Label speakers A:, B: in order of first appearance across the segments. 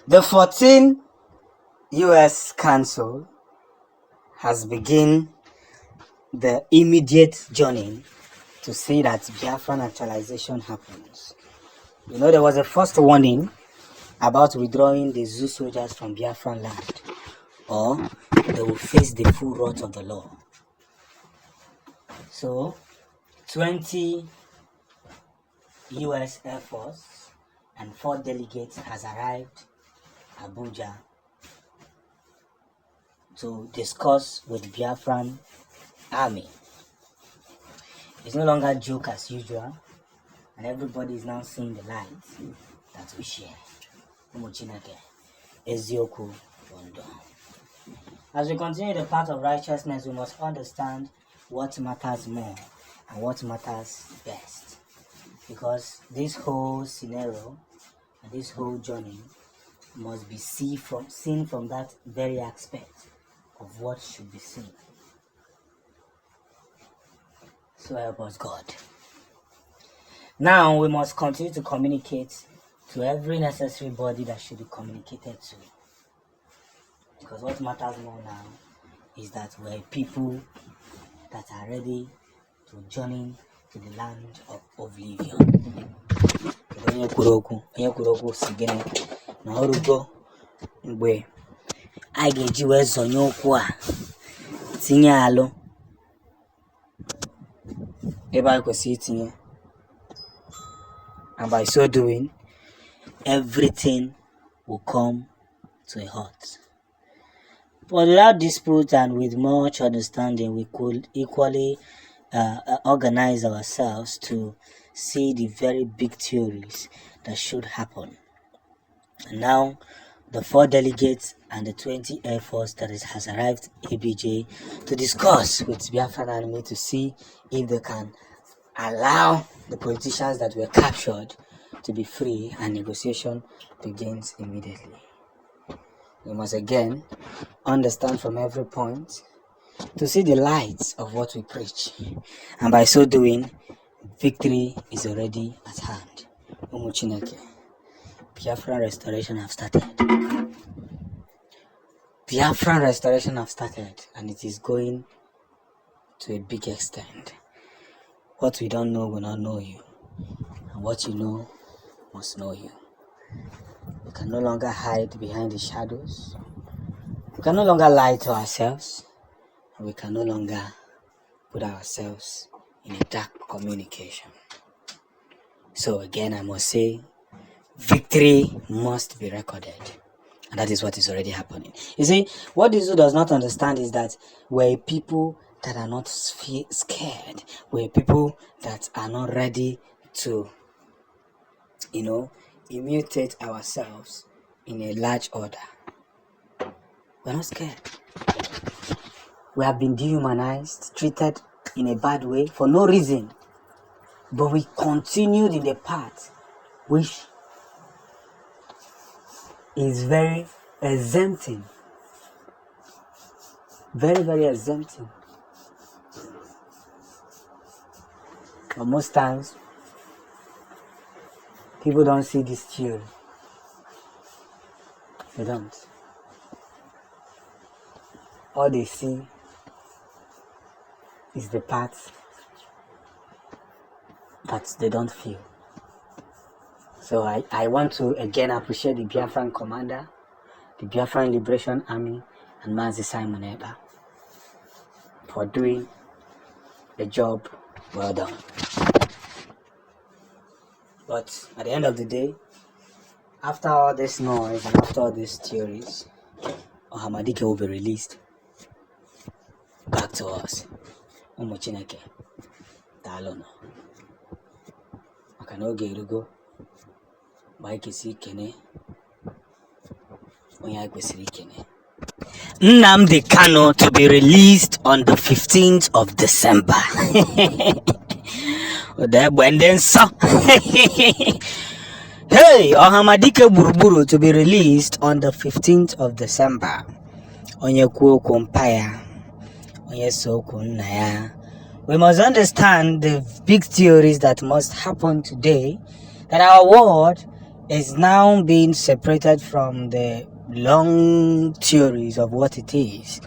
A: The 14 U.S. Counsel has begun the immediate journey to see that Biafra naturalization happens. You know, there was a first warning about withdrawing the Zoo soldiers from Biafran land, or they will face the full wrath of the law. So, 20 U.S. Air Force and 4 delegates has arrived Abuja to discuss with Biafran army. It's no longer joke as usual, and everybody is now seeing the light that we share. As we continue the path of righteousness, we must understand what matters more and what matters best. Because this whole scenario and this whole journey must be seen from that very aspect of what should be seen. So help us God. Now we must continue to communicate to every necessary body that should be communicated to. Because what matters more now is that we're people that are ready to journey to the land of oblivion. Mgbe a ga-eji wee zonye okwu a tinye alụ ebe a kwesịrị itinye, and by so doing everything will come to a halt. But without dispute and with much understanding, we could equally organize ourselves to see the very big theories that should happen. And now, the 4 delegates and the 20 Air Force that has arrived Abuja to discuss with Biafran army to see if they can allow the politicians that were captured to be free, and negotiation begins immediately. We must again understand from every point to see the light of what we preach, and by so doing, victory is already at hand. Biafran restoration have started. Biafran restoration have started, and it is going to a big extent. What we don't know will not know you, and what you know must know you. We can no longer hide behind the shadows. We can no longer lie to ourselves, and we can no longer put ourselves in a dark communication. So again, I must say, victory must be recorded. And that is what is already happening. You see, what this does not understand is that we're people that are not scared. We're people that are not ready to, immutate ourselves in a large order. We're not scared. We have been dehumanized, treated in a bad way for no reason. But we continued in the path which is very exempting. Very, very exempting. But most times, people don't see this theory. They don't. All they see is the path that they don't feel. So I want to again appreciate the Biafran commander, the Biafran Liberation Army, and Mazi Simon Eba for doing a job well done. But at the end of the day, after all this noise and after all these theories, Ohamadike will be released back to us. Umuchineke, Talono. Makanoge Irugo, Maikisi Kene, Onyakwesiri Kene. Nnamdi Kanu to be released on the 15th of December. Hey, Ohamadike Buruburu to be released on the 15th of December. Onyekuo Kumpaya. Onyesoku Naya. We must understand the big theories that must happen today, that our world is now being separated from the long theories of what it is,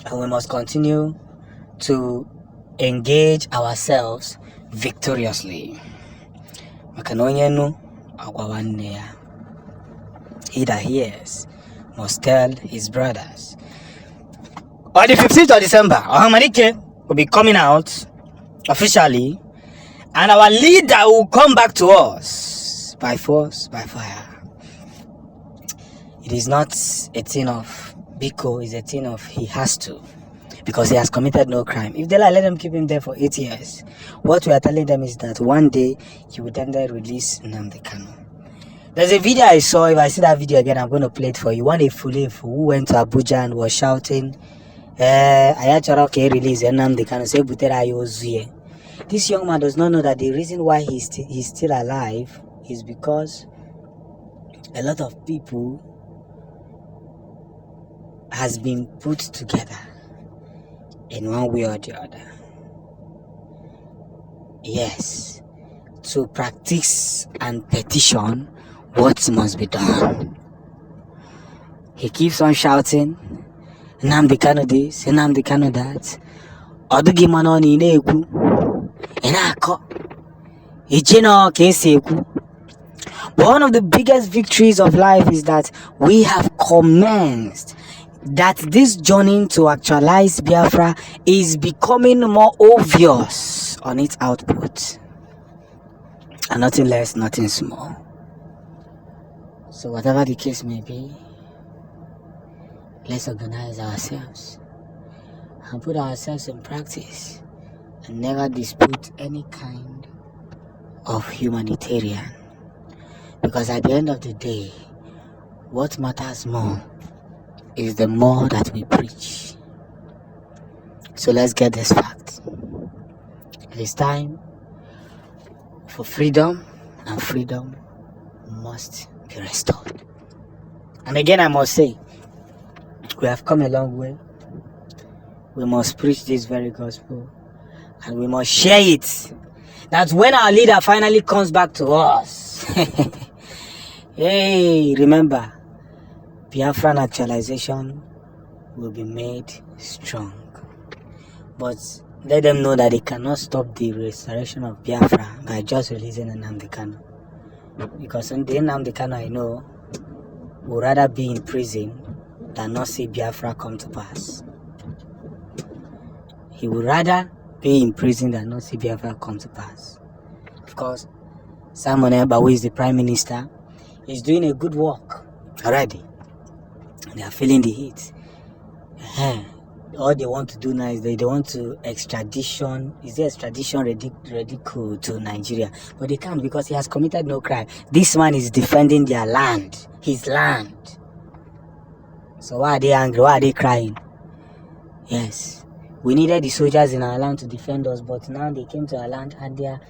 A: and we must continue to engage ourselves victoriously. He that hears must tell his brothers. On the 15th of December, Ohamadike will be coming out officially, and our leader will come back to us by force, by fire. It is not a thing of Biko, it's a thing of he has to, because he has committed no crime. If they let them keep him there for 8 years, what we are telling them is that one day he will then release Nnamdi Kanu. There's a video I saw. If I see that video again, I'm going to play it for you. One Efulefu who went to Abuja and was shouting, Ayachoroke release Nnamdi Kanu, say Butera Yozuye. This young man does not know that the reason why he's still alive is because a lot of people has been put together in one way or the other. Yes, to practice and petition what must be done. He keeps on shouting, Nnamdi Kanu this, Nnamdi Kanu that. Odugimano ni neku, enako, ijino keseku. But one of the biggest victories of life is that we have commenced. That this journey to actualize Biafra is becoming more obvious on its output, and nothing less, nothing small. So whatever the case may be, let's organize ourselves and put ourselves in practice and never dispute any kind of humanitarian, because at the end of the day, what matters more is the more that we preach. So let's get this fact. It is time for freedom, and freedom must be restored. And again, I must say, we have come a long way. We must preach this very gospel, and we must share it. That when our leader finally comes back to us, hey, remember, Biafran actualization will be made strong. But let them know that they cannot stop the restoration of Biafra by just releasing Nnamdi Kanu. Because the Nnamdi Kanu I know would rather be in prison than not see Biafra come to pass. He would rather be in prison than not see Biafra come to pass. Of course, Simon Ekpa, who is the Prime Minister, is doing a good work already. They are feeling the heat. All they want to do now is they want to extradition. Is there extradition radical to Nigeria? But they can't, because he has committed no crime. This man is defending their land, his land. So why are they angry? Why are they crying? Yes, we needed the soldiers in our land to defend us, but now they came to our land and they are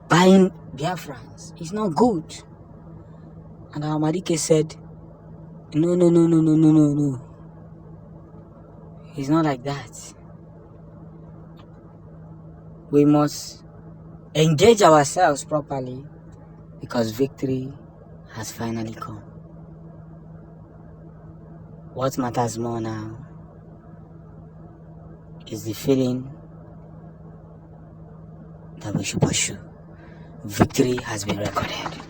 A: buying Biafrans. It's not good. And our Madike said, no. It's not like that. We must engage ourselves properly, because victory has finally come. What matters more now is the feeling that we should pursue. Victory has been recorded.